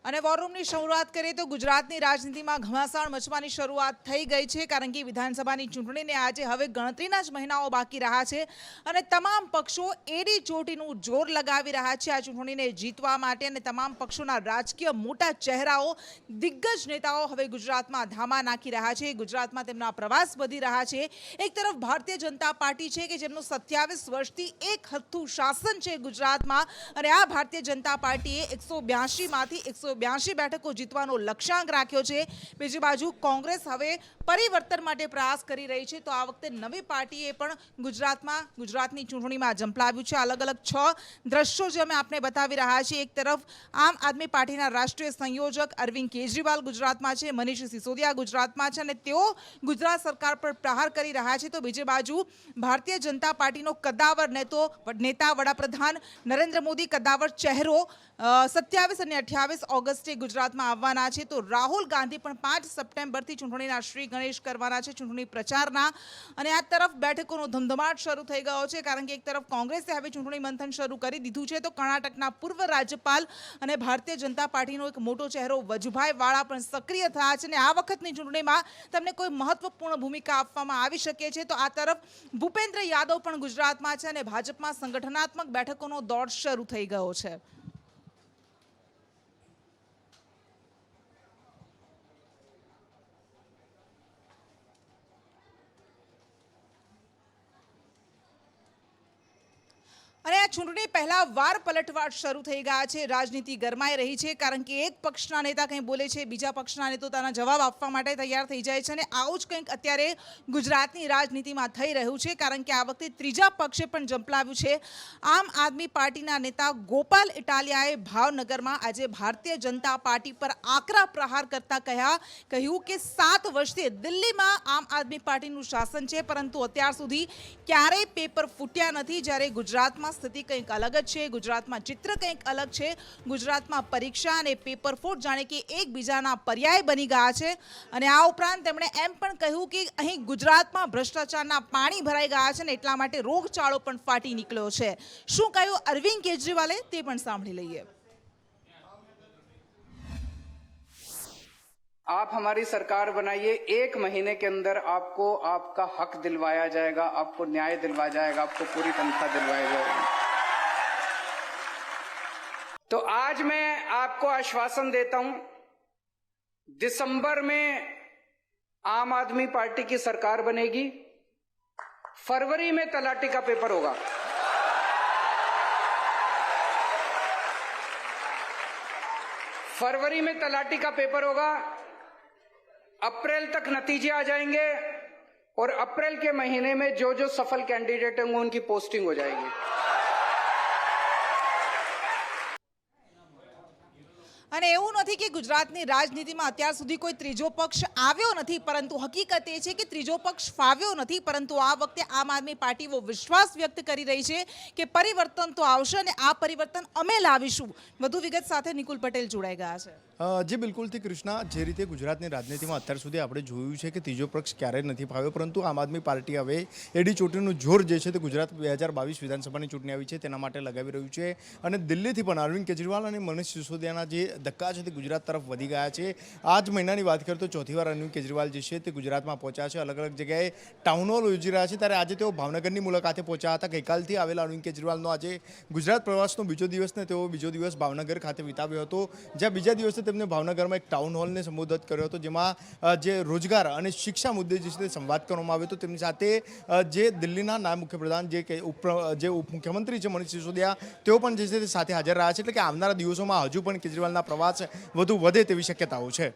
અને વોર રૂમની શરૂઆત કરીએ તો ગુજરાતની રાજનીતિમાં ઘમાસાણ મચવાની શરૂઆત થઈ ગઈ છે, કારણ કે વિધાનસભાની ચૂંટણીને આજે હવે ગણતરીના જ મહિનાઓ બાકી રહ્યા છે અને તમામ પક્ષો એડી ચોટીનું જોર લગાવી રહ્યા છે આ ચૂંટણીને જીતવા માટે. અને તમામ પક્ષોના રાજકીય મોટા ચહેરાઓ, દિગ્ગજ નેતાઓ હવે ગુજરાતમાં ધામા નાખી રહ્યા છે. ગુજરાતમાં તેમના પ્રવાસ વધી રહ્યા છે. એક તરફ ભારતીય જનતા પાર્ટી છે કે જેમનું 27 વર્ષથી એક હથ્થું શાસન છે ગુજરાતમાં, અને આ ભારતીય જનતા પાર્ટીએ 182 માંથી 182 બેઠકો જીતવાનો લક્ષ્યાંક રાખ્યો છે. બીજી બાજુ કોંગ્રેસ હવે પરિવર્તન માટે પ્રયાસ કરી રહી છે. તો આ વખતે નવી પાર્ટીએ પણ ગુજરાતની ચૂંટણીમાં ઝંપલાવ્યું છે. અલગ અલગ 6 દ્રશ્યો જે અમે આપને બતાવી રહ્યા છીએ. એક તરફ આમ આદમી પાર્ટીના રાષ્ટ્રીય સંયોજક અરવિંદ કેજરીવાલ ગુજરાતમાં છે, મનીષ સિસોદિયા ગુજરાતમાં છે અને તેઓ ગુજરાત સરકાર પર પ્રહાર કરી રહ્યા છે. તો બીજી બાજુ ભારતીય જનતા પાર્ટીનો કદ્દાવર નેતા વડાપ્રધાન નરેન્દ્ર મોદી, કદ્દાવર ચહેરો 27 અને 28 ઓગસ્ટે ગુજરાતમાં આવવાના છે. તો રાહુલ ગાંધી પણ 5 સપ્ટેમ્બરથી ચૂંટણીના શ્રી ગણેશ કરવાના છે, ચૂંટણી પ્રચારના. અને આ તરફ બેઠકોનો ધમધમાટ શરૂ થઈ ગયો છે, કારણ કે એક તરફ કોંગ્રેસે હવે ચૂંટણી મંથન શરૂ કરી દીધું છે, તો કર્ણાટકના પૂર્વ રાજ્યપાલ અને ભારતીય જનતા પાર્ટીનો એક મોટો ચહેરો વજુભાઈ વાળા પણ સક્રિય થયા છે. અને આ વખતની ચૂંટણીમાં તેમને કોઈ મહત્વપૂર્ણ ભૂમિકા આપવામાં આવી શકે છે. તો આ તરફ ભૂપેન્દ્ર યાદવ પણ ગુજરાતમાં છે અને ભાજપમાં સંગઠનાત્મક બેઠકોનો દોર શરૂ થઈ ગયો છે. અને આ ચૂંટણી પહેલા વાર પલટવાર શરૂ થઈ ગયા છે. રાજનીતિ ગરમાઈ રહી છે, કારણ કે એક પક્ષના નેતા કંઈ બોલે છે, બીજા પક્ષના નેતા તેના જવાબ આપવા માટે તૈયાર થઈ જાય છે. અને આવું જ કંઈક અત્યારે ગુજરાતની રાજનીતિમાં થઈ રહ્યું છે, કારણ કે આ વખતે ત્રીજા પક્ષે પણ ઝંપલાવ્યું છે. આમ આદમી પાર્ટીના નેતા ગોપાલ ઇટાલિયાએ ભાવનગરમાં આજે ભારતીય જનતા પાર્ટી પર આકરા પ્રહાર કરતા કહ્યું કે 7 વર્ષથી દિલ્હીમાં આમ આદમી પાર્ટીનું શાસન છે, પરંતુ અત્યાર સુધી ક્યારેય પેપર ફૂટ્યા નથી. જ્યારે ગુજરાતમાં સ્થિતિ કંઈક અલગ જ છે. ગુજરાતમાં ચિત્ર કંઈક અલગ છે. ગુજરાતમાં પરીક્ષા અને પેપર ફૂટ જાણે કે એકબીજાના પર્યાય બની ગયા છે. અને આ ઉપરાંત તેમણે એમ પણ કહ્યું કે અહીં ગુજરાતમાં ભ્રષ્ટાચારના પાણી ભરાઈ ગયા છે અને એટલા માટે રોગચાળો પણ ફાટી નીકળ્યો છે. શું કહ્યું અરવિંદ કેજરીવાલે તે પણ સાંભળી લઈએ. आप हमारी सरकार बनाइए, 1 महीने के अंदर आपको आपका हक दिलवाया जाएगा, आपको न्याय दिलवाया जाएगा, आपको पूरी तनख्वाह दिलवाया जाएगा. तो आज मैं आपको आश्वासन देता हूं, दिसंबर में आम आदमी पार्टी की सरकार बनेगी. फरवरी में तलाटी का पेपर होगा. फरवरी में तलाटी का पेपर होगा. अप्रैल तक नतीजे आ जाएंगे और अप्रैल के महीने में जो जो सफल कैंडिडेट होंगे उनकी पोस्टिंग हो जाएगी. અને એવું નથી કે ગુજરાતની રાજનીતિમાં અત્યાર સુધી કોઈ ત્રીજો પક્ષ આવ્યો નથી, પરંતુ હકીકત એ છે કે ત્રીજો પક્ષ ફાવ્યો નથી. પરંતુ આ વખતે આમ આદમી પાર્ટીઓ વિશ્વાસ વ્યક્ત કરી રહી છે કે પરિવર્તન તો આવશે અને આ પરિવર્તન અમે લાવીશું. વધુ વિગત સાથે નિકુલ પટેલ જોડાઈ ગયા છે. જી બિલકુલથી કૃષ્ણા, જે રીતે ગુજરાતની રાજનીતિમાં અત્યાર સુધી આપણે જોયું છે કે ત્રીજો પક્ષ ક્યારેય નથી ફાવ્યો, પરંતુ આમ આદમી પાર્ટી હવે એડી ચોટીનું જોર જે છે તે ગુજરાત 2022 વિધાનસભાની ચૂંટણી આવી છે તેના માટે લગાવી રહ્યું છે. અને દિલ્હીથી પણ અરવિંદ કેજરીવાલ અને મનીષ સિસોદિયાના જે ધક્કા છે તે ગુજરાત તરફ વધી ગયા છે. આ જ મહિનાની વાત કરીએ તો ચોથી વાર અરવિંદ કેજરીવાલ જે છે તે ગુજરાતમાં પહોંચ્યા છે. અલગ અલગ જગ્યાએ ટાઉન હોલ યોજી રહ્યા છે. ત્યારે આજે તેઓ ભાવનગરની મુલાકાતે પહોંચ્યા હતા. ગઈકાલથી આવેલા અરવિંદ કેજરીવાલનો આજે ગુજરાત પ્રવાસનો બીજો દિવસ ને તેઓ બીજો દિવસ ભાવનગર ખાતે વિતાવ્યો હતો, જ્યાં બીજા દિવસે તેમને ભાવનગરમાં એક ટાઉન હોલને સંબોધિત કર્યો હતો, જેમાં જે રોજગાર અને શિક્ષા મુદ્દે જે છે તે સંવાદ કરવામાં આવ્યો હતો. તેમની સાથે જે દિલ્હીના નાયબ મુખ્યપ્રધાન જે ઉપમુખ્યમંત્રી છે મનીષ સિસોદિયા, તેઓ પણ જે છે તે સાથે હાજર રહ્યા છે. એટલે કે આવનારા દિવસોમાં હજુ પણ કેજરીવાલના પ્રવાસ વધુ વધે તેવી શક્યતાઓ છે.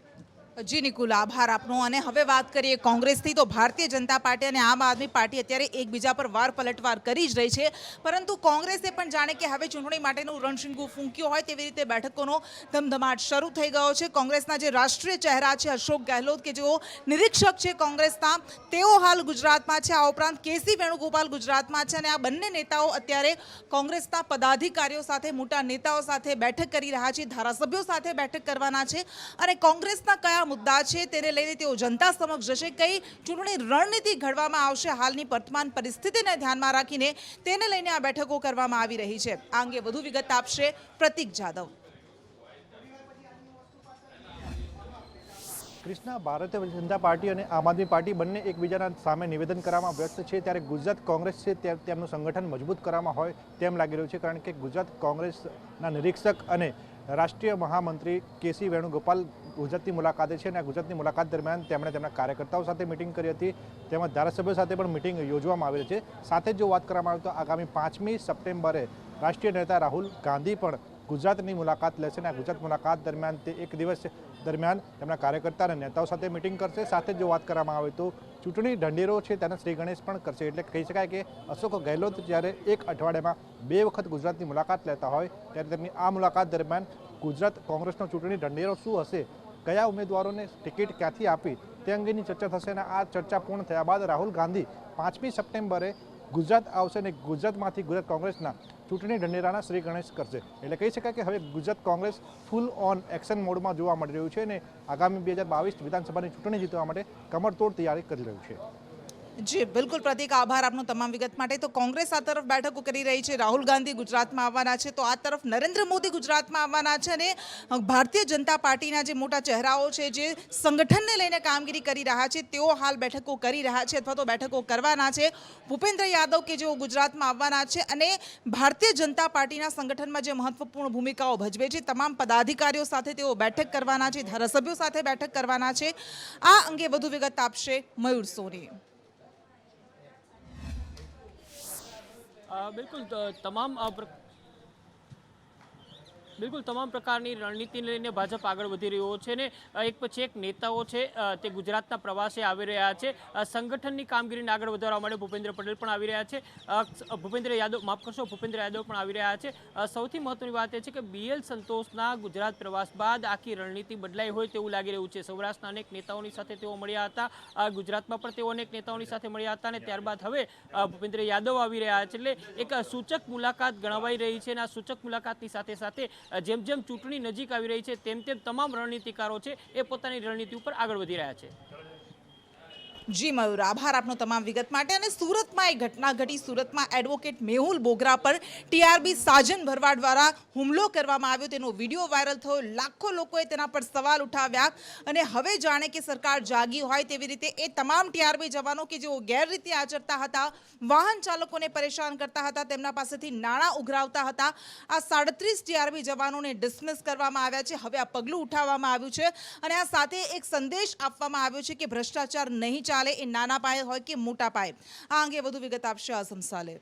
જી નિકુલ, આભાર આપનો. અને હવે વાત કરીએ કોંગ્રેસથી, તો ભારતીય જનતા પાર્ટી અને આમ આદમી પાર્ટી અત્યારે એકબીજા પર વાર પલટવાર કરી જ રહી છે, પરંતુ કોંગ્રેસે પણ જાણે કે હવે ચૂંટણી માટેનું રણશીંગું ફૂંક્યું હોય તેવી રીતે બેઠકોનો ધમધમાટ શરૂ થઈ ગયો છે. કોંગ્રેસના જે રાષ્ટ્રીય ચહેરા છે અશોક ગેહલોત, કે જેઓ નિરીક્ષક છે કોંગ્રેસના, તેઓ હાલ ગુજરાતમાં છે. આ ઉપરાંત કેસી વેણુગોપાલ ગુજરાતમાં છે. અને આ બંને નેતાઓ અત્યારે કોંગ્રેસના પદાધિકારીઓ સાથે, મોટા નેતાઓ સાથે બેઠક કરી રહ્યા છે, ધારાસભ્યો સાથે બેઠક કરવાના છે. અને કોંગ્રેસના કયા મુદ્દા છે તેને લઈને તેઓ જનતા સમક્ષ જશે, કઈ ચૂંટણી રણનીતિ ઘડવામાં આવશે હાલની વર્તમાન પરિસ્થિતિને ધ્યાનમાં રાખીને, તેને લઈને આ બેઠકો કરવામાં આવી રહી છે. આ અંગે વધુ વિગત આપશે પ્રતીક જાદવ. કૃષ્ણા, ભારતીય જનતા પાર્ટી અને આમ આદમી પાર્ટી બંને એકબીજાના સામે નિવેદન કરવામાં વ્યસ્ત છે, ત્યારે ગુજરાત કોંગ્રેસ છે તેમનું સંગઠન મજબૂત કરવામાં હોય તેમ લાગી રહ્યું છે, કારણ કે ગુજરાત કોંગ્રેસના નિરીક્ષક અને રાષ્ટ્રીય મહામંત્રી કેસી વેણુગોપાલ ગુજરાતની મુલાકાતે છે અને ગુજરાતની મુલાકાત દરમિયાન તેમણે તેમના કાર્યકર્તાઓ સાથે મિટિંગ કરી હતી, તેમજ ધારાસભ્યો સાથે પણ મિટિંગ યોજવામાં આવી છે. સાથે જો વાત કરવામાં આવે તો આગામી 5મી સપ્ટેમ્બરે રાષ્ટ્રીય નેતા રાહુલ ગાંધી પણ ગુજરાતની મુલાકાત લેશે અને ગુજરાત મુલાકાત દરમિયાન તે એક દિવસ દરમિયાન તેમના કાર્યકર્તા અને નેતાઓ સાથે મિટિંગ કરશે. સાથે જો વાત કરવામાં આવે તો ચૂંટણી ઢંઢેરો છે તેના શ્રી ગણેશ પણ કરશે. એટલે કહી શકાય કે અશોક ગેહલોત જ્યારે એક અઠવાડિયામાં 2 વખત ગુજરાતની મુલાકાત લેતા હોય ત્યારે તેમની આ મુલાકાત દરમિયાન ગુજરાત કોંગ્રેસનો ચૂંટણી ઢંઢેરો શું હશે, કયા ઉમેદવારોને ટિકિટ ક્યાંથી આપી તે અંગેની ચર્ચા થશે અને આ ચર્ચા પૂર્ણ થયા બાદ રાહુલ ગાંધી 5મી સપ્ટેમ્બરે ગુજરાત આવશે અને ગુજરાતમાંથી ગુજરાત કોંગ્રેસના ચૂંટણી ઢંઢેરાના શ્રી ગણેશ કરશે. એટલે કહી શકાય કે હવે Gujarat Congress full on action મોડમાં જોવા મળી રહ્યું છે અને આગામી 2022 વિધાનસભાની ચૂંટણી જીતવા માટે કમરતોડ તૈયારી કરી રહ્યું છે. જી બિલકુલ પ્રતિક, આભાર આપનો તમામ વિગત માટે. તો કોંગ્રેસ આ તરફ બેઠકો કરી રહી છે, રાહુલ ગાંધી ગુજરાતમાં આવવાના છે, તો આ તરફ નરેન્દ્ર મોદી ગુજરાતમાં આવવાના છે અને ભારતીય જનતા પાર્ટીના જે મોટા ચહેરાઓ છે જે સંગઠનને લઈને કામગીરી કરી રહ્યા છે તેઓ હાલ બેઠકો કરી રહ્યા છે અથવા તો બેઠકો કરવાના છે. ભૂપેન્દ્ર યાદવ કે જેઓ ગુજરાતમાં આવવાના છે અને ભારતીય જનતા પાર્ટીના સંગઠનમાં જે મહત્વપૂર્ણ ભૂમિકાઓ ભજવે છે તમામ પદાધિકારીઓ સાથે તેઓ બેઠક કરવાના છે, ધારાસભ્યો સાથે બેઠક કરવાના છે. આ અંગે વધુ વિગત આપશે મયુર સોની. બિલકુલ તમામ પ્રકારની રણનીતિને લઈને ભાજપ આગળ વધી રહ્યો છે ને એક પછી એક નેતાઓ છે તે ગુજરાતના પ્રવાસે આવી રહ્યા છે. સંગઠનની કામગીરીને આગળ વધારવા માટે ભૂપેન્દ્ર પટેલ પણ આવી રહ્યા છે, ભૂપેન્દ્ર યાદવ પણ આવી રહ્યા છે. સૌથી મહત્વની વાત એ છે કે BL સંતોષના ગુજરાત પ્રવાસ બાદ આખી રણનીતિ બદલાઈ હોય તેવું લાગી રહ્યું છે. સૌરાષ્ટ્રના અનેક નેતાઓની સાથે તેઓ મળ્યા હતા, ગુજરાતમાં પણ તેઓ અનેક નેતાઓની સાથે મળ્યા હતા અને ત્યારબાદ હવે ભૂપેન્દ્ર યાદવ આવી રહ્યા છે. એટલે એક સૂચક મુલાકાત ગણાવાઈ રહી છે અને આ સૂચક મુલાકાતની સાથે સાથે જેમ જેમ ચૂંટણી નજીક આવી રહી છે તેમ તેમ તમામ રણનીતિકારો છે એ પોતાની રણનીતિ ઉપર આગળ વધી રહ્યા છે. જી મયુર, આભાર આપનો તમામ વિગત માટે. અને સુરતમાં એક ઘટના ઘટી. સુરતમાં એડવોકેટ મેહુલ બોગરા પર TRB સાજન ભરવાડ દ્વારા હુમલો કરવામાં આવ્યો, તેનો વિડીયો વાયરલ થયો, લાખો લોકોએ તેના પર સવાલ ઉઠાવ્યા અને હવે જાણે કે સરકાર જાગી હોય તેવી રીતે એ તમામ TRB જવાનો કે જેઓ ગેરરીતિ આચરતા હતા, વાહન ચાલકોને પરેશાન કરતા હતા, તેમના પાસેથી નાણાં ઉઘરાવતા હતા, આ 37 TRB જવાનોને ડિસમિસ કરવામાં આવ્યા છે. હવે આ પગલું ઉઠાવવામાં આવ્યું છે અને આ સાથે એક સંદેશ આપવામાં આવ્યો છે કે ભ્રષ્ટાચાર નહીં ચાલે, એ નાના પાયે હોય કે મોટા પાયે. આ અંગે વધુ વિગત આપશે આઝમ સાલે.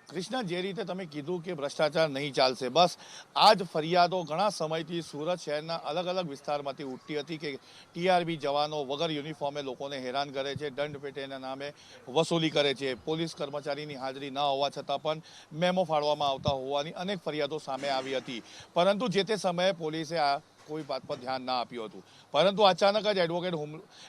કૃષ્ણા, જે રીતે તમે કીધું કે ભ્રષ્ટાચાર નહીં ચાલશે, બસ આ જ ફરિયાદો ઘણા સમયથી સુરત શહેરના અલગ અલગ વિસ્તારમાંથી ઉઠતી હતી કે TRB જવાનો વગર યુનિફોર્મે લોકોને હેરાન કરે છે, દંડ પેટેના નામે વસૂલી કરે છે, પોલીસ કર્મચારીની હાજરી ન હોવા છતાં પણ મેમો ફાળવામાં આવતા હોવાની અનેક ફરિયાદો સામે આવી હતી. પરંતુ જે તે સમયે પોલીસે આ કોઈ વાત પર ધ્યાન ના આપ્યું હતું. પરંતુ અચાનક જ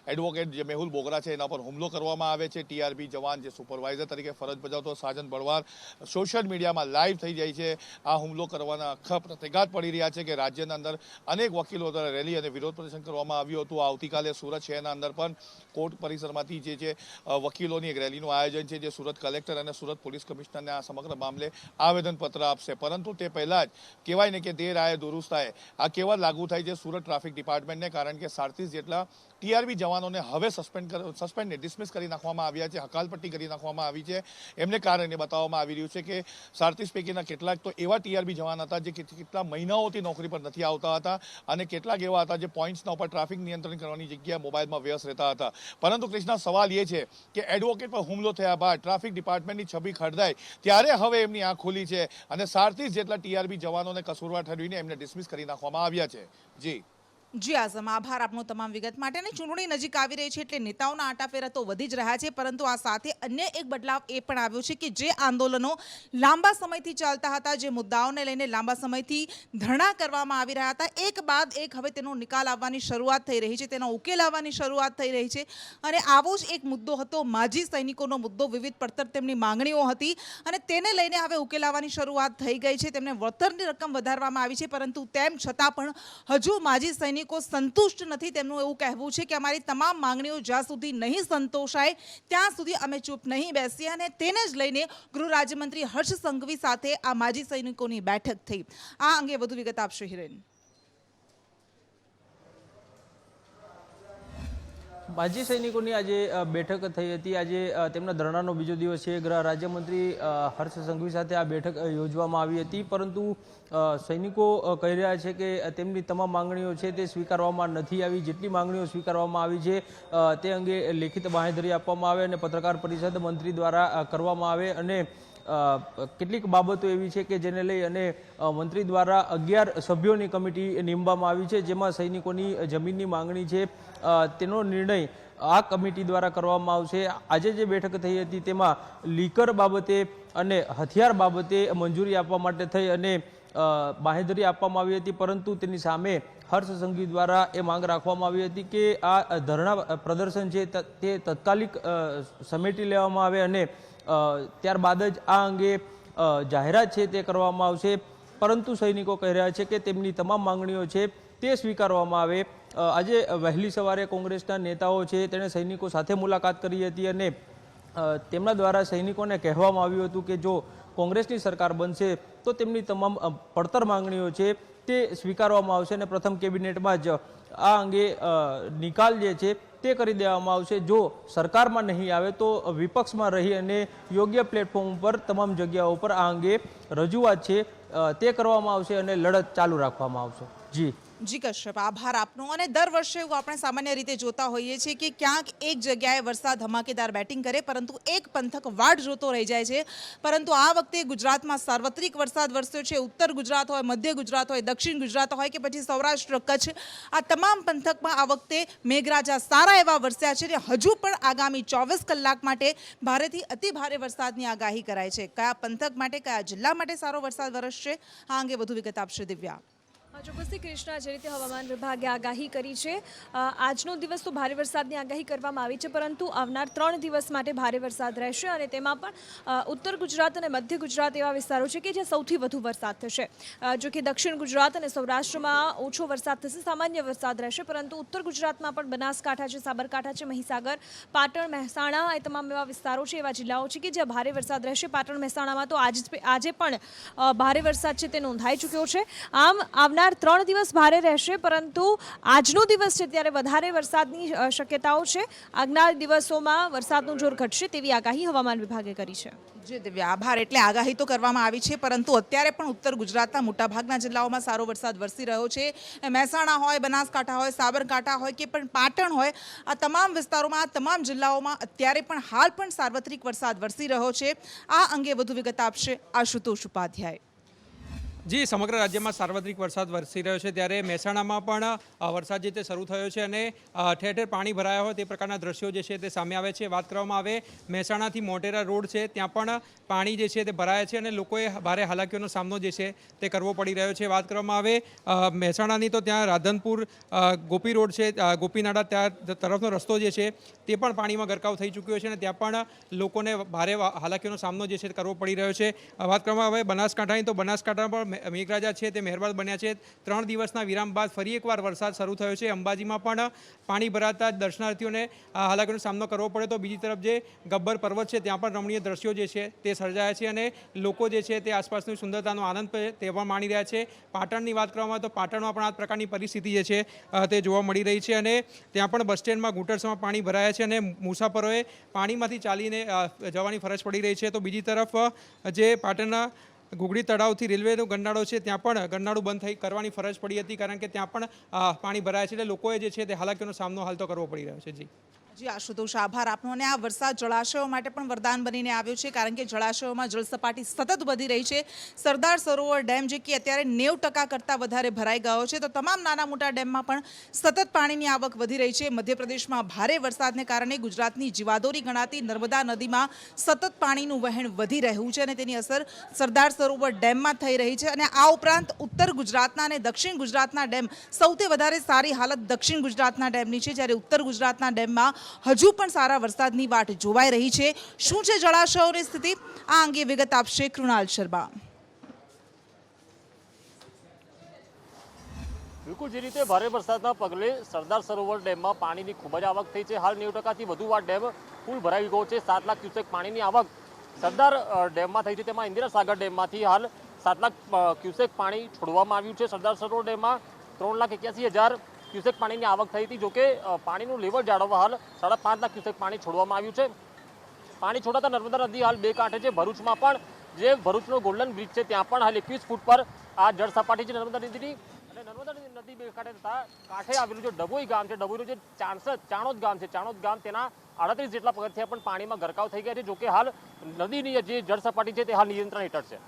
એડવોકેટ જે મેહુલ બોગરા છે એના પર હુમલો કરવામાં આવે છે. TRB જવાન જે સુપરવાઇઝર તરીકે ફરજ બજાવતો સાજન ભરવાડ સોશિયલ મીડિયામાં લાઈવ થઈ જાય છે. આ હુમલો કરવાના આખા પ્રતિઘાત પડી રહ્યા છે કે રાજ્યના અંદર અનેક વકીલો દ્વારા રેલી અને વિરોધ પ્રદર્શન કરવામાં આવ્યું હતું. આવતીકાલે સુરત શહેરના અંદર પણ કોર્ટ પરિસરમાંથી જે છે વકીલોની એક રેલીનું આયોજન છે, જે સુરત કલેક્ટર અને સુરત પોલીસ કમિશનરને આ સમગ્ર મામલે આવેદનપત્ર આપશે. પરંતુ તે પહેલાં જ કહેવાય ને કે દેર આયે દુરુસ્ત આયે, આ કહેવત લાગુ થાય છે સુરત ટ્રાફિક ડિપાર્ટમેન્ટને, કારણ કે 37 જેટલા TRB જવાનોને હવે સસ્પેન્ડ ડિસમિસ કરી નાખવામાં આવ્યા છે, હકાલપટ્ટી કરી નાખવામાં આવી છે. એમને કારણે બતાવવામાં આવી રહ્યું છે કે 37 પૈકીના કેટલાક તો એવા TRB જવાન હતા જે કેટલા મહિનાઓથી નોકરી પર નથી આવતા હતા અને કેટલાક એવા હતા જે પોઈન્ટ્સના ઉપર ટ્રાફિક નિયંત્રણ કરવાની જગ્યાએ મોબાઈલમાં વ્યસ્ત રહેતા હતા. પરંતુ કૃષ્ણા, સવાલ એ છે કે એડવોકેટ પર હુમલો થયા બાદ ટ્રાફિક ડિપાર્ટમેન્ટની છબી ખરડાય ત્યારે હવે એમની આંખ ખુલી છે અને 37 જેટલા TRB જવાનોને કસૂરવાર ઠરવીને એમને ડિસમિસ કરી નાખવામાં આવ્યા છે. જી આઝમ, આભાર આપનો તમામ વિગત માટે. અને ચૂંટણી નજીક આવી રહી છે એટલે નેતાઓના આંટાફેરા તો વધી જ રહ્યા છે, પરંતુ આ સાથે અન્ય એક બદલાવ એ પણ આવ્યો છે કે જે આંદોલનો લાંબા સમયથી ચાલતા હતા, જે મુદ્દાઓને લઈને લાંબા સમયથી ધરણા કરવામાં આવી રહ્યા હતા, એક બાદ એક હવે તેનો નિકાલ આવવાની શરૂઆત થઈ રહી છે, તેનો ઉકેલ આવવાની શરૂઆત થઈ રહી છે. અને આવો જ એક મુદ્દો હતો માજી સૈનિકોનો મુદ્દો. વિવિધ પડતર તેમની માંગણીઓ હતી અને તેને લઈને હવે ઉકેલ આવવાની શરૂઆત થઈ ગઈ છે. તેમને વળતરની રકમ વધારવામાં આવી છે, પરંતુ તેમ છતાં પણ હજુ માજી સૈનિકો સૈનિકો સંતુષ્ટ નથી. તેમનું એવું કહેવું છે કે અમારી તમામ માંગણીઓ જ્યાં સુધી નહીં સંતોષાય ત્યાં સુધી અમે ચૂપ નહીં બેસીએ. અને તેને જ લઈને ગૃહ રાજ્યમંત્રી હર્ષ સંઘવી સાથે આ માજી સૈનિકોની બેઠક થઈ. આ અંગે વધુ વિગત આપશે હિરેન. માજી સૈનિકોની આજે બેઠક થઈ હતી. આજે તેમના ધરણાનો બીજો દિવસ છે. ગૃહ રાજ્યમંત્રી હર્ષ સંઘવી સાથે આ બેઠક યોજવામાં આવી હતી, પરંતુ સૈનિકો કહી રહ્યા છે કે તેમની તમામ માંગણીઓ છે તે સ્વીકારવામાં નથી આવી. જેટલી માંગણીઓ સ્વીકારવામાં આવી છે તે અંગે લેખિત બાંહેધરી આપવામાં આવે અને પત્રકાર પરિષદ મંત્રી દ્વારા કરવામાં આવે. અને કેટલીક બાબતો એવી છે કે જેને લઈ અને મંત્રી દ્વારા 11 સભ્યોની કમિટી નીમવામાં આવી છે, જેમાં સૈનિકોની જમીનની માંગણી છે તેનો નિર્ણય આ કમિટી દ્વારા કરવામાં આવશે. આજે જે બેઠક થઈ હતી તેમાં લીકર બાબતે અને હથિયાર બાબતે મંજૂરી આપવા માટે થઈ અને બાંહેધરી આપવામાં આવી હતી, પરંતુ તેની સામે હર્ષ સંઘવી દ્વારા એ માંગ રાખવામાં આવી હતી કે આ ધરણા પ્રદર્શન છે તે તાત્કાલિક સમેટી લેવામાં આવે અને ત્યારબાદ જ આ અંગે જાહેરાત છે તે કરવામાં આવશે. પરંતુ સૈનિકો કહી રહ્યા છે કે તેમની તમામ માંગણીઓ છે તે સ્વીકારવામાં આવે. આજે વહેલી સવારે કોંગ્રેસના નેતાઓ છે તેણે સૈનિકો સાથે મુલાકાત કરી હતી અને તેમના દ્વારા સૈનિકોને કહેવામાં આવ્યું હતું કે જો કોંગ્રેસની સરકાર બનશે તો તેમની તમામ પડતર માંગણીઓ છે તે સ્વીકારવામાં આવશે અને પ્રથમ કેબિનેટમાં જ આ અંગે નિકાલ જે છે તે કરી દેવામાં આવશે. જો સરકારમાં નહીં આવે તો વિપક્ષમાં રહી અને યોગ્ય પ્લેટફોર્મ ઉપર તમામ જગ્યાઓ પર આ અંગે રજૂઆત છે તે કરવામાં આવશે અને લડત ચાલુ રાખવામાં આવશે. જી કશ્યપ, આભાર આપનો. અને દર વર્ષે એવું આપણે સામાન્ય રીતે જોતા હોઈએ છીએ કે ક્યાંક એક જગ્યાએ વરસાદ ધમાકેદાર બેટિંગ કરે પરંતુ એક પંથક વાટ જોતો રહી જાય છે. પરંતુ આ વખતે ગુજરાતમાં સાર્વત્રિક વરસાદ વરસ્યો છે. ઉત્તર ગુજરાત હોય, મધ્ય ગુજરાત હોય, દક્ષિણ ગુજરાત હોય કે પછી સૌરાષ્ટ્ર, કચ્છ, આ તમામ પંથકમાં આ વખતે મેઘરાજા સારા એવા વરસ્યા છે. અને હજુ પણ આગામી 24 કલાક માટે ભારેથી અતિ ભારે વરસાદની આગાહી કરાઈ છે. કયા પંથક માટે, કયા જિલ્લા માટે સારો વરસાદ વરસશે, આ અંગે વધુ વિગત આપશે દિવ્યા. ચોક્કસથી કૃષ્ણા, જે રીતે હવામાન વિભાગે આગાહી કરી છે, આજનો દિવસ તો ભારે વરસાદની આગાહી કરવામાં આવી છે, પરંતુ આવનાર 3 દિવસ માટે ભારે વરસાદ રહેશે. અને તેમાં પણ ઉત્તર ગુજરાત અને મધ્ય ગુજરાત એવા વિસ્તારો છે કે જ્યાં સૌથી વધુ વરસાદ થશે. જો કે દક્ષિણ ગુજરાત અને સૌરાષ્ટ્રમાં ઓછો વરસાદ થશે, સામાન્ય વરસાદ રહેશે, પરંતુ ઉત્તર ગુજરાતમાં પણ બનાસકાંઠા છે, સાબરકાંઠા છે, મહીસાગર, પાટણ, મહેસાણા, એ તમામ એવા વિસ્તારો છે, એવા જિલ્લાઓ છે કે જ્યાં ભારે વરસાદ રહેશે. પાટણ, મહેસાણામાં તો આજે પણ ભારે વરસાદ છે તે નોંધાઈ ચૂક્યો છે. આમ આવનાર 3 દિવસ ભારે રહેશે, પરંતુ આજનો દિવસ છે ત્યારે વધારે વરસાદની શક્યતાઓ છે. આગનાર દિવસોમાં વરસાદનું જોર ઘટશે તેવી આગાહી હવામાન વિભાગે કરી છે. જી દિવ્યા, આભાર. એટલે આગાહી તો કરવામાં આવી છે, પરંતુ અત્યારે પણ ઉત્તર ગુજરાતના મોટાભાગના જિલ્લાઓમાં સારો વરસાદ વરસી રહ્યો છે. મહેસાણા હોય, બનાસકાંઠા હોય, સાબરકાંઠા હોય કે પણ પાટણ હોય, આ તમામ વિસ્તારોમાં, આ તમામ જિલ્લાઓમાં અત્યારે પણ હાલ પણ સાર્વત્રિક વરસાદ વરસી રહ્યો છે. આ અંગે વધુ વિગત આપશે આશુતોષ ઉપાધ્યાય. જી, સમગ્ર રાજ્યમાં સાર્વત્રિક વરસાદ વરસી રહ્યો છે, ત્યારે મહેસાણામાં પણ વરસાદ જે તે શરૂ થયો છે અને ઠેર ઠેર પાણી ભરાયા હોય તે પ્રકારના દ્રશ્યો જે છે તે સામે આવે છે. વાત કરવામાં આવે મહેસાણાથી મોટેરા રોડ છે ત્યાં પણ પાણી જે છે તે ભરાયા છે અને લોકોએ ભારે હાલાકીઓનો સામનો જે છે તે કરવો પડી રહ્યો છે. વાત કરવામાં આવે મહેસાણાની તો ત્યાં રાધનપુર ગોપી રોડ છે, ગોપીનાળા ત્યાં તરફનો રસ્તો જે છે તે પણ પાણીમાં ગરકાવ થઈ ચૂક્યો છે અને ત્યાં પણ લોકોને ભારે હાલાકીઓનો સામનો જે છે તે કરવો પડી રહ્યો છે. વાત કરવામાં આવે બનાસકાંઠાની તો બનાસકાંઠામાં પણ મેઘરાજા છે તે મહેરબાન બન્યા છે. 3 દિવસના વિરામ બાદ ફરી એકવાર વરસાદ શરૂ થયો છે. અંબાજીમાં પણ પાણી ભરાતા દર્શનાર્થીઓને હાલાકીનો સામનો કરવો પડ્યો. તો બીજી તરફ જે ગબ્બર પર્વત છે ત્યાં પણ રમણીય દ્રશ્યો જે છે તે સર્જાયા છે અને લોકો જે છે તે આસપાસની સુંદરતાનો આનંદ તે પણ માણી રહ્યા છે. પાટણની વાત કરવામાં આવે તો પાટણમાં પણ આ પ્રકારની પરિસ્થિતિ જે છે તે જોવા મળી રહી છે અને ત્યાં પણ બસ સ્ટેન્ડમાં ઘૂંટણસમાં પાણી ભરાયા છે અને મુસાફરોએ પાણીમાંથી ચાલીને જવાની ફરજ પડી રહી છે. તો બીજી તરફ જે પાટણના ઘૂઘડી તળાવથી રેલવેનો ગરનાળો છે ત્યાં પણ ગરનાળું બંધ કરવાની ફરજ પડી હતી, કારણ કે ત્યાં પણ પાણી ભરાય છે. એટલે લોકોએ જે છે તે હાલાકીનો સામનો હાલ તો કરવો પડી રહ્યો છે. જી આશુતોષ, આભાર આપનો. અને આ વરસાદ જળાશયો માટે પણ વરદાન બનીને આવ્યો છે, કારણ કે જળાશયોમાં જળસપાટી સતત વધી રહી છે. સરદાર સરોવર ડેમ જે કે અત્યારે 90% કરતાં વધારે ભરાઈ ગયો છે, તો તમામ નાના મોટા ડેમમાં પણ સતત પાણીની આવક વધી રહી છે. મધ્યપ્રદેશમાં ભારે વરસાદને કારણે ગુજરાતની જીવાદોરી ગણાતી નર્મદા નદીમાં સતત પાણીનું વહેણ વધી રહ્યું છે અને તેની અસર સરદાર સરોવર ડેમમાં થઈ રહી છે. અને આ ઉપરાંત ઉત્તર ગુજરાતના અને દક્ષિણ ગુજરાતના ડેમ, સૌથી વધારે સારી હાલત દક્ષિણ ગુજરાતના ડેમની છે, જ્યારે ઉત્તર ગુજરાતના ડેમમાં હજુ પણ સારા વરસાદની વાટ જોવાઈ રહી છે. શું છે જળાશયોની સ્થિતિ, આ અંગે વિગત આપશે કૃણાલ શર્મા. બિલકુલ જે રીતે ભારે વરસાદના પગલે સરદાર સરોવર ડેમમાં પાણીની ખૂબ જ આવક થઈ છે. હાલ 90%થી વધુ વાર ડેમ ફૂલ ભરાઈ ગયો છે. 7 લાખ ક્યુસેક પાણીની આવક સરદાર ડેમમાં થઈ છે. તેમાં ઇન્દિરા સાગર ડેમમાંથી હાલ 7 લાખ ક્યુસેક પાણી છોડવામાં આવ્યું છે. સરદાર સરોવર ડેમમાં 3,81,000 ક્યુસેક પાણીની આવક થઈ હતી. જોકે પાણીનું લેવલ જાળવવા હાલ 5.5 લાખ ક્યુસેક પાણી છોડવામાં આવ્યું છે. પાણી છોડાતા નર્મદા નદી હાલ 2 કાંઠે છે. ભરૂચમાં પણ જે ભરૂચનો ગોલ્ડન બ્રિજ છે ત્યાં પણ હાલ 21 ફૂટ પર આ જળ સપાટી છે નર્મદા નદીની. અને નર્મદા નદી 2 કાંઠે આવેલું જે ડભોઈ ગામ છે, ડભોઈનું જે ચાણોદ ગામ છે, ચાણોદ ગામ તેના 38 જેટલા પગથિયા પણ પાણીમાં ગરકાવ થઈ ગયા છે. જોકે હાલ નદીની જે જળ સપાટી છે તે હાલ નિયંત્રણ હેઠળ છે.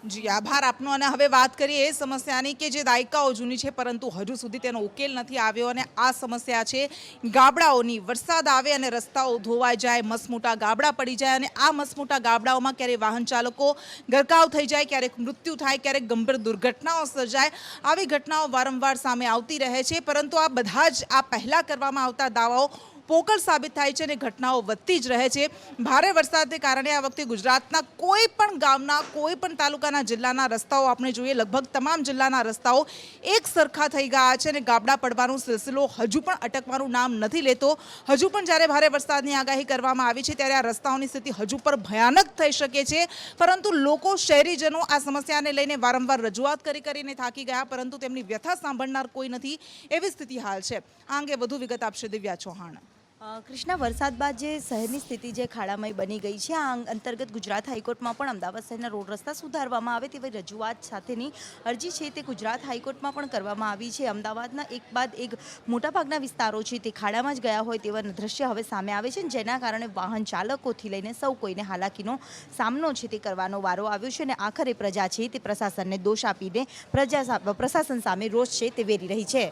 જી આભાર આપનો. અને હવે વાત કરીએ એ સમસ્યાની કે જે દાયકાઓ જૂની છે પરંતુ હજુ સુધી તેનો ઉકેલ નથી આવ્યો. અને આ સમસ્યા છે ગાબડાઓની. વરસાદ આવે અને રસ્તાઓ ધોવાઈ જાય, મસમોટા ગાબડા પડી જાય અને આ મસમોટા ગાબડાઓમાં ક્યારેક વાહન ચાલકો ગરકાવ થઈ જાય, ક્યારેક મૃત્યુ થાય, ક્યારેક ગંભીર દુર્ઘટનાઓ સર્જાય. આવી ઘટનાઓ વારંવાર સામે આવતી રહે છે. પરંતુ આ બધા જ આ પહેલાં કરવામાં આવતા દાવાઓ પોકળ સાબિત થાય છે અને ઘટનાઓ વધતી જ રહે છે. ભારે વરસાદને કારણે આ વખતે ગુજરાતના કોઈ પણ ગામના, કોઈ પણ તાલુકાના, જિલ્લાના રસ્તાઓ આપણે જોઈએ લગભગ તમામ જિલ્લાના રસ્તાઓ એક સરખા થઈ ગયા છે અને ગાબડા પડવાનો સિલસિલો હજુ પણ અટકવાનું નામ નથી લેતો. હજુ પણ જ્યારે ભારે વરસાદની આગાહી કરવામાં આવી છે ત્યારે આ રસ્તાઓની સ્થિતિ હજુ પણ ભયાનક થઈ શકે છે. પરંતુ લોકો, શહેરીજનો આ સમસ્યાને લઈને વારંવાર રજૂઆત કરીને થાકી ગયા પરંતુ તેમની વ્યથા સાંભળનાર કોઈ નથી, એવી સ્થિતિ હાલ છે. આ અંગે વધુ વિગત આપશે દિવ્યા ચૌહાણ. કૃષ્ણા, વરસાદ બાદ જે શહેરની સ્થિતિ જે ખાડામય બની ગઈ છે, આ અંતર્ગત ગુજરાત હાઈકોર્ટમાં પણ અમદાવાદ શહેરના રોડ રસ્તા સુધારવામાં આવે તેવી રજૂઆત સાથેની અરજી છે તે ગુજરાત હાઈકોર્ટમાં પણ કરવામાં આવી છે. અમદાવાદના એક બાદ એક મોટાભાગના વિસ્તારો છે તે ખાડામાં જ ગયા હોય તેવા દ્રશ્ય હવે સામે આવે છે, જેના કારણે વાહન ચાલકોથી લઈને સૌ કોઈને હાલાકીનો સામનો છે તે કરવાનો વારો આવ્યો છે. અને આખરે પ્રજા છે તે પ્રશાસનને દોષ આપીને પ્રશાસન સામે રોષ છે તે વેરી રહી છે.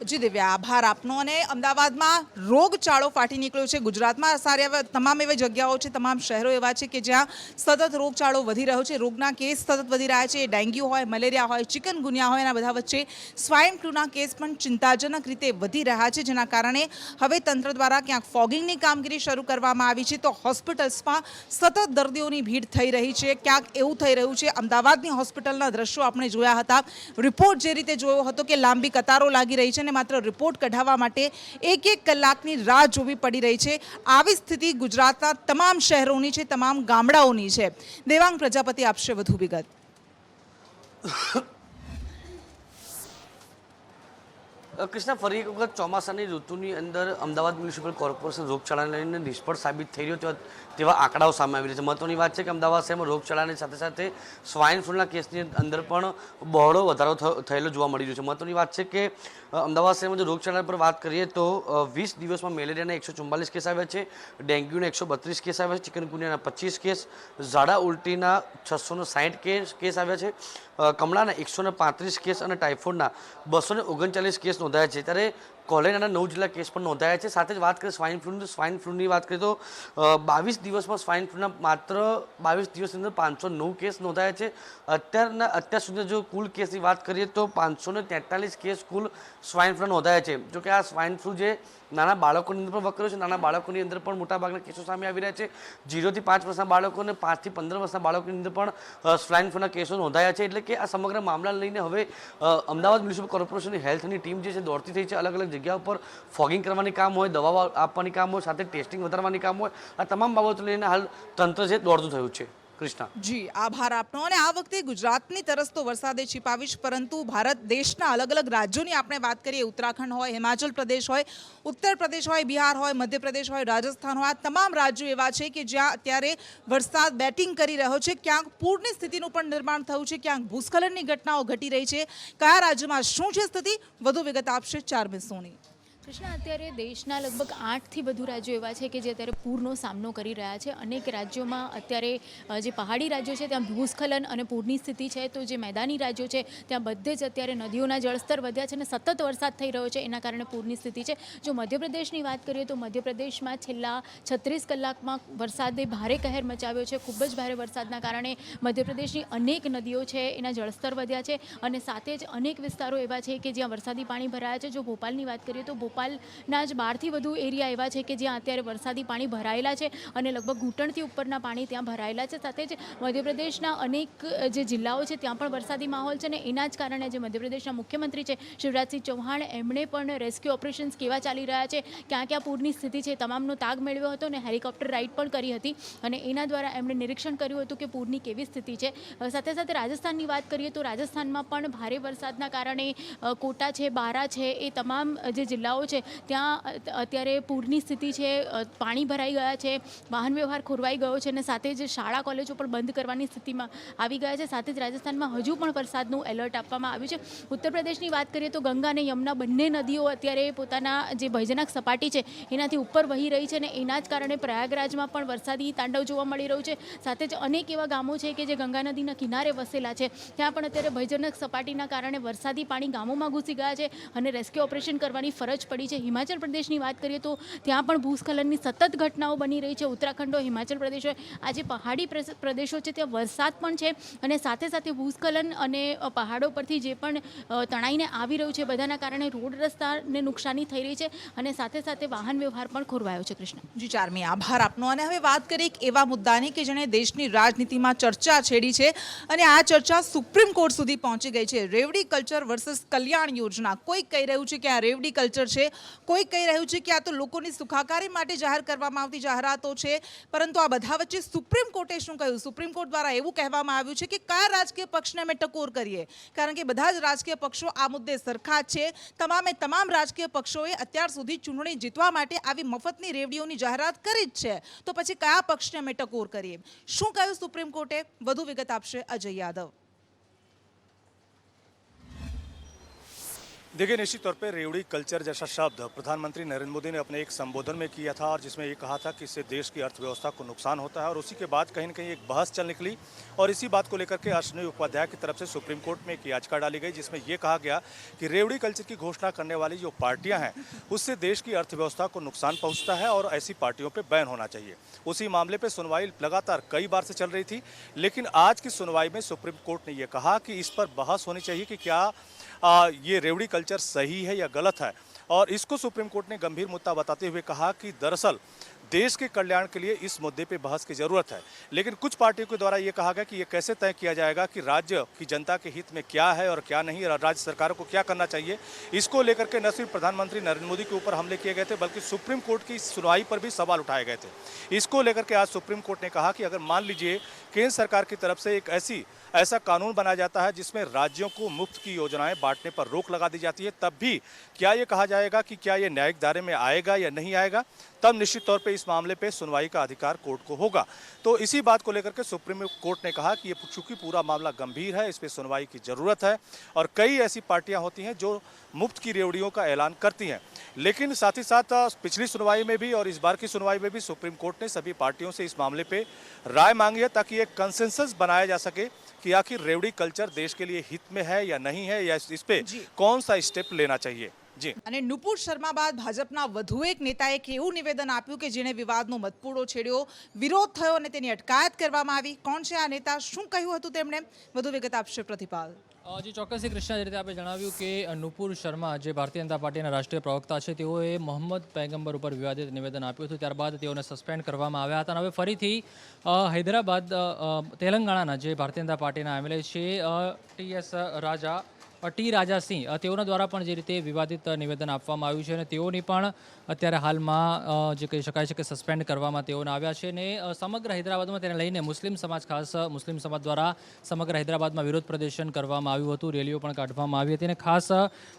જી દિવ્યા, આભાર આપનો. અને અમદાવાદમાં રોગચાળો ફાટી નીકળ્યો છે. ગુજરાતમાં સારી તમામ એવી જગ્યાઓ છે, તમામ શહેરો એવા છે કે જ્યાં સતત રોગચાળો વધી રહ્યો છે. રોગના કેસ સતત વધી રહ્યા છે. ડેન્ગ્યુ હોય, મલેરિયા હોય, ચિકનગુનિયા હોય, એના બધા વચ્ચે સ્વાઇન ફ્લૂના કેસ પણ ચિંતાજનક રીતે વધી રહ્યા છે, જેના કારણે હવે તંત્ર દ્વારા ક્યાંક ફોગિંગની કામગીરી શરૂ કરવામાં આવી છે તો હોસ્પિટલ્સમાં સતત દર્દીઓની ભીડ થઈ રહી છે. ક્યાંક એવું થઈ રહ્યું છે, અમદાવાદની હોસ્પિટલના દ્રશ્યો આપણે જોયા હતા, રિપોર્ટ જે રીતે જોયો હતો કે લાંબી કતારો લાગી રહી છે અને માત્ર રિપોર્ટ કઢાવવા માટે 1 કલાકની રાહ જોવી પડી રહી છે. આવી સ્થિતિ ગુજરાતના તમામ શહેરોની છે, તમામ ગામડાઓની છે. દેવાંગ પ્રજાપતિ આપશે વધુ વિગત. કૃષ્ણા, ફરી એક વખત ચોમાસાની ઋતુની અંદર અમદાવાદ મ્યુનિસિપલ કોર્પોરેશન રોગચાળાને લઈને નિષ્ફળ સાબિત થઈ રહ્યો તેવા આંકડાઓ સામે આવી રહ્યા છે. મહત્વની વાત છે કે અમદાવાદ શહેરમાં રોગચાળાની સાથે સાથે સ્વાઇન ફ્લૂના કેસની અંદર પણ બહોળો વધારો થયેલો જોવા મળી રહ્યો છે. મહત્વની વાત છે કે અમદાવાદ શહેરમાં જો રોગચાળા પર વાત કરીએ તો 20 દિવસમાં મેલેરિયાના 144 કેસ આવ્યા છે, ડેન્ગ્યુના 132 કેસ આવ્યા છે, ચિકનગુનિયાના 25 કેસ, ઝાડા ઉલટીના 660 કેસ આવ્યા છે, કમળાના 135 કેસ અને ટાઇફોઇડના 239 કેસ નોંધાયા છે. ત્યારે કોલેરાના 9 જેટલા કેસ પણ નોંધાયા છે. સાથે જ વાત કરીએ સ્વાઇન ફ્લૂની વાત કરીએ તો 22 દિવસમાં સ્વાઇન ફ્લૂના માત્ર 22 દિવસની અંદર 509 કેસ નોંધાયા છે. અત્યાર સુધી જો કુલ કેસની વાત કરીએ તો 543 કેસ કુલ સ્વાઇન ફ્લૂ નોંધાયા છે. જોકે આ સ્વાઇન ફ્લૂ જે નાના બાળકોની અંદર પણ વકર્યો છે, નાના બાળકોની અંદર પણ મોટાભાગના કેસો સામે આવી રહ્યા છે. 0 થી 5 વર્ષના બાળકો અને 5 થી 15 વર્ષના બાળકોની અંદર પણ સ્વાઇન ફ્લૂના કેસો નોંધાયા છે. એટલે કે આ સમગ્ર મામલાને લઈને હવે અમદાવાદ મ્યુનિસિપલ કોર્પોરેશનની હેલ્થની ટીમ જે છે દોડતી થઈ છે. અલગ અલગ જગ્યા ઉપર ફોગિંગ કરવાની કામ હોય, દવાઓ આપવાની કામ હોય, સાથે ટેસ્ટિંગ વધારવાની કામ હોય, આ તમામ બાબતો લઈને હાલ તંત્ર છે દોડતું થયું છે. કૃષ્ણા, જી આભાર આપનો. અને આ વખતે ગુજરાતની તરસ તો વરસાદે છીપાવી જ, પરંતુ ભારત દેશના અલગ અલગ રાજ્યોની આપણે વાત કરીએ, ઉત્તરાખંડ હોય, હિમાચલ પ્રદેશ હોય, ઉત્તર પ્રદેશ હોય, બિહાર હોય, મધ્યપ્રદેશ હોય, રાજસ્થાન હોય, આ તમામ રાજ્યો એવા છે કે જ્યાં અત્યારે વરસાદ બેટિંગ કરી રહ્યો છે. ક્યાંક પૂરની સ્થિતિનું પણ નિર્માણ થયું છે, ક્યાંક ભૂસ્ખલનની ઘટનાઓ ઘટી રહી છે. કયા રાજ્યમાં શું છે સ્થિતિ, વધુ વિગત આપશે ચારમી સોની. કૃષ્ણા, અત્યારે દેશના લગભગ 8થી વધુ રાજ્યો એવા છે કે જે અત્યારે પૂરનો સામનો કરી રહ્યા છે. અનેક રાજ્યોમાં અત્યારે જે પહાડી રાજ્યો છે ત્યાં ભૂસ્ખલન અને પૂરની સ્થિતિ છે, તો જે મેદાની રાજ્યો છે ત્યાં બધે જ અત્યારે નદીઓના જળસ્તર વધ્યા છે અને સતત વરસાદ થઈ રહ્યો છે, એના કારણે પૂરની સ્થિતિ છે. જો મધ્યપ્રદેશની વાત કરીએ તો મધ્યપ્રદેશમાં છેલ્લા 36 કલાકમાં વરસાદે ભારે કહેર મચાવ્યો છે. ખૂબ જ ભારે વરસાદના કારણે મધ્યપ્રદેશની અનેક નદીઓ છે એના જળસ્તર વધ્યા છે અને સાથે જ અનેક વિસ્તારો એવા છે કે જ્યાં વરસાદી પાણી ભરાયા છે. જો ભોપાલની વાત કરીએ તો બોપાલના જ 12થી વધુ એરિયા એવા છે કે જ્યાં અત્યારે વરસાદી પાણી ભરાયેલા છે અને લગભગ ઘૂંટણથી ઉપરના પાણી ત્યાં ભરાયેલા છે. સાથે જ મધ્યપ્રદેશના અનેક જે જિલ્લાઓ છે ત્યાં પણ વરસાદી માહોલ છે ને એના જ કારણે જે મધ્યપ્રદેશના મુખ્યમંત્રી છે શિવરાજસિંહ ચૌહાણ, એમણે પણ રેસ્ક્યુ ઓપરેશન્સ કેવા ચાલી રહ્યા છે, ક્યાં ક્યાં પૂરની સ્થિતિ છે તમામનો તાગ મેળવ્યો હતો અને હેલિકોપ્ટર રાઇડ પણ કરી હતી અને એના દ્વારા એમણે નિરીક્ષણ કર્યું હતું કે પૂરની કેવી સ્થિતિ છે. સાથે સાથે રાજસ્થાનની વાત કરીએ તો રાજસ્થાનમાં પણ ભારે વરસાદના કારણે કોટા છે, બારા છે, એ તમામ જે જિલ્લાઓ છે ત્યાં અત્યારે પૂરની સ્થિતિ છે, પાણી ભરાઈ ગયા છે, વાહન વ્યવહાર ખોરવાઈ ગયો છે અને સાથે જ શાળા કોલેજો પણ બંધ કરવાની સ્થિતિમાં આવી ગયા છે. સાથે જ રાજસ્થાનમાં હજુ પણ વરસાદનું એલર્ટ આપવામાં આવ્યું છે. ઉત્તર પ્રદેશની વાત કરીએ તો ગંગા અને યમુના બંને નદીઓ અત્યારે પોતાના જે ભયજનક સપાટી છે એનાથી ઉપર વહી રહી છે અને એના જ કારણે પ્રયાગરાજમાં પણ વરસાદી તાંડવ જોવા મળી રહ્યું છે. સાથે જ અનેક એવા ગામો છે કે જે ગંગા નદીના કિનારે વસેલા છે ત્યાં પણ અત્યારે ભયજનક સપાટીના કારણે વરસાદી પાણી ગામોમાં ઘૂસી ગયા છે અને રેસ્ક્યુ ઓપરેશન કરવાની ફરજ પડી છે. હિમાચલ પ્રદેશની વાત કરીએ તો ત્યાં પણ ભૂસ્ખલનની સતત ઘટનાઓ બની રહી છે. ઉત્તરાખંડ હોય, હિમાચલ પ્રદેશ હોય, આ જે પહાડી પ્રદેશો છે ત્યાં વરસાદ પણ છે અને સાથે સાથે ભૂસ્ખલન અને પહાડો પરથી જે પણ તણાઈને આવી રહ્યું છે બધાના કારણે રોડ રસ્તાને નુકસાની થઈ રહી છે અને સાથે સાથે વાહન વ્યવહાર પણ ખોરવાયો છે. કૃષ્ણ જી ચાર્મી, આભાર આપનો. અને હવે વાત કરીએ એક એવા મુદ્દાની કે જેણે દેશની રાજનીતિમાં ચર્ચા છેડી છે અને આ ચર્ચા સુપ્રીમ કોર્ટ સુધી પહોંચી ગઈ છે. રેવડી કલ્ચર વર્સસ કલ્યાણ યોજના. કોઈ કહી રહ્યું છે કે આ રેવડી કલ્ચર છે, કોઈ કહી રહ્યું છે કે આ તો લોકોની સુખાકારી માટે જાહેર કરવામાં આવતી જાહેરાતો છે. પરંતુ આ બધા વચ્ચે સુપ્રીમ કોર્ટે શું કહ્યું? સુપ્રીમ કોર્ટ દ્વારા એવું કહેવામાં આવ્યું છે કે કયા રાજકીય પક્ષને અમે ટકોર કરીએ, કારણ કે બધા જ રાજકીય પક્ષો આ મુદ્દે સરખા છે. તમામ રાજકીય પક્ષોએ અત્યાર સુધી ચૂંટણી જીતવા માટે આવી મફતની રેવડીઓની જાહેરાત કરી જ છે, તો પછી કયા પક્ષને અમે ટકોર કરીએ? શું કહ્યું સુપ્રીમ કોર્ટે? વધુ વિગત આપશે અજય યાદવ. देखिए, निश्चित तौर पे रेवड़ी कल्चर जैसा शब्द प्रधानमंत्री नरेंद्र मोदी ने अपने एक संबोधन में किया था और जिसमें ये कहा था कि इससे देश की अर्थव्यवस्था को नुकसान होता है और उसी के बाद कहीं न कहीं एक बहस चल निकली और इसी बात को लेकर के अश्विनी उपाध्याय की तरफ से सुप्रीम कोर्ट में एक याचिका डाली गई जिसमें ये कहा गया कि रेवड़ी कल्चर की घोषणा करने वाली जो पार्टियां हैं उससे देश की अर्थव्यवस्था को नुकसान पहुँचता है और ऐसी पार्टियों पर बैन होना चाहिए। उसी मामले पर सुनवाई लगातार कई बार से चल रही थी, लेकिन आज की सुनवाई में सुप्रीम कोर्ट ने यह कहा कि इस पर बहस होनी चाहिए कि क्या ये रेवड़ी कल्चर सही है या गलत है। और इसको सुप्रीम कोर्ट ने गंभीर मुद्दा बताते हुए कहा कि दरअसल देश के कल्याण के लिए इस मुद्दे पे बहस की जरूरत है। लेकिन कुछ पार्टियों के द्वारा ये कहा गया कि ये कैसे तय किया जाएगा कि राज्य की जनता के हित में क्या है और क्या नहीं, राज्य सरकारों को क्या करना चाहिए। इसको लेकर के न सिर्फ प्रधानमंत्री नरेंद्र मोदी के ऊपर हमले किए गए थे बल्कि सुप्रीम कोर्ट की सुनवाई पर भी सवाल उठाए गए थे। इसको लेकर के आज सुप्रीम कोर्ट ने कहा कि अगर मान लीजिए केंद्र सरकार की तरफ से एक ऐसा कानून बनाया जाता है जिसमें राज्यों को मुफ्त की योजनाएं बांटने पर रोक लगा दी जाती है, तब भी क्या ये कहा जाएगा कि क्या ये न्यायिक दायरे में आएगा या नहीं आएगा, तब निश्चित तौर पे इस मामले पे सुनवाई का अधिकार कोर्ट को होगा। तो इसी बात को लेकर के सुप्रीम कोर्ट ने कहा कि ये चूंकि पूरा मामला गंभीर है, इस पे सुनवाई की जरूरत है और कई ऐसी पार्टियां होती हैं जो मुफ्त की रेवड़ियों का ऐलान करती हैं। लेकिन साथ ही साथ पिछली सुनवाई में भी और इस बार की सुनवाई में भी सुप्रीम कोर्ट ने सभी पार्टियों से इस मामले पे राय मांगी है ताकि एक कंसेंसस बनाया जा सके कि आखिर रेवड़ी कल्चर देश के लिए हित में है या नहीं है या इस पे कौन सा स्टेप लेना चाहिए। જી. અને નુપુર શર્મા બાદ ભાજપના વધુ એક નેતાએ એક એવું નિવેદન આપ્યું કે જેણે વિવાદનો મતપૂડો છેડ્યો, વિરોધ થયો અને તેની અટકાયત કરવામાં આવી. કોણ છે આ નેતા? શું કહ્યું હતું તેમણે? વધુ વિગત આપશે પ્રતિપાલ. જી ચોક્કસથી કૃષ્ણા, જે રીતે આપણે જણાવ્યું કે નુપુર શર્મા જે ભારતીય જનતા પાર્ટીના રાષ્ટ્રીય પ્રવક્તા છે તેઓએ મોહમ્મદ પૈગંબર ઉપર વિવાદિત નિવેદન આપ્યું હતું, ત્યારબાદ તેઓને સસ્પેન્ડ કરવામાં આવ્યા હતા અને હવે ફરીથી હૈદરાબાદ તેલંગાણાના જે ભારતીય જનતા પાર્ટીના એમએલએ છે ટી રાજાસિંહ તેઓના દ્વારા પણ જે રીતે વિવાદિત નિવેદન આપવામાં આવ્યું છે અને તેઓની પણ અત્યારે હાલમાં જે કહી શકાય છે કે સસ્પેન્ડ કરવામાં તેઓને આવ્યા છે અને સમગ્ર હૈદરાબાદમાં તેને લઈને મુસ્લિમ સમાજ, ખાસ મુસ્લિમ સમાજ દ્વારા સમગ્ર હૈદરાબાદમાં વિરોધ પ્રદર્શન કરવામાં આવ્યું હતું, રેલીઓ પણ કાઢવામાં આવી હતી અને ખાસ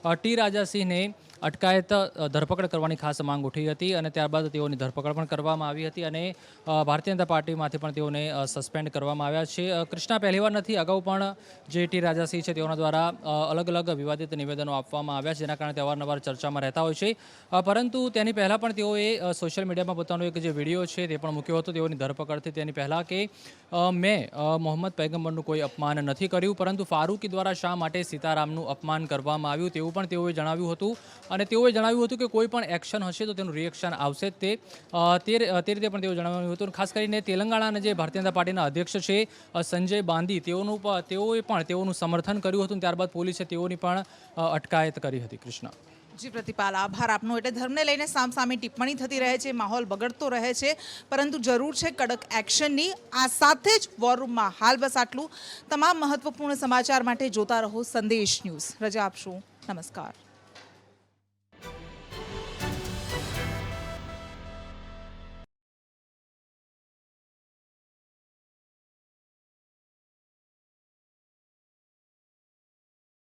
ટી રાજાસિંહને અટકાયત ધરપકડ કરવાની ખાસ માંગ ઉઠી હતી અને ત્યારબાદ તેઓની ધરપકડ પણ કરવામાં આવી હતી અને ભારતીય જનતા પાર્ટીમાંથી પણ તેઓને સસ્પેન્ડ કરવામાં આવ્યા છે. કૃષ્ણા, પહેલીવાર નથી, અગાઉ પણ જે ટી રાજાસિંહ છે તેઓના દ્વારા અલગ અલગ વિવાદિત નિવેદનો આપવામાં આવ્યા છે જેના કારણે તે અવારનવાર ચર્ચામાં રહેતા હોય છે, પરંતુ તેની પહેલાં પણ તેઓએ સોશિયલ મીડિયામાં પોતાનો એક જે વિડીયો છે તે પણ મૂક્યો હતો તેઓની ધરપકડથી તેની પહેલાં કે મેં મોહમ્મદ પૈગંબરનું કોઈ અપમાન નથી કર્યું, પરંતુ ફારૂકી દ્વારા શા માટે સીતારામનું અપમાન કરવામાં આવ્યું તેવું પણ તેઓએ જણાવ્યું હતું અને તેઓએ જણાવ્યું હતું કે કોઈ પણ એક્શન હશે તો તેનું રિએક્શન આવશે તે રીતે પણ તેઓ જણાવ્યું હતું. ખાસ કરીને તેલંગાણાના જે ભારતીય જનતા પાર્ટીના અધ્યક્ષ છે સંજય બાંદી તેઓએ પણ તેઓનું સમર્થન કર્યું હતું, ત્યારબાદ પોલીસે તેઓની પણ અટકાયત કરી હતી. કૃષ્ણા. જી પ્રતિપાલ, આભાર આપનો. એટલે ધર્મને લઈને સામસામે ટિપ્પણી થતી રહે છે, માહોલ બગડતો રહે છે, પરંતુ જરૂર છે કડક એક્શનની. આ સાથે જ વોર રૂમમાં હાલ બસ આટલું. તમામ મહત્વપૂર્ણ સમાચાર માટે જોતા રહો સંદેશ ન્યૂઝ. રજા આપશું. નમસ્કાર.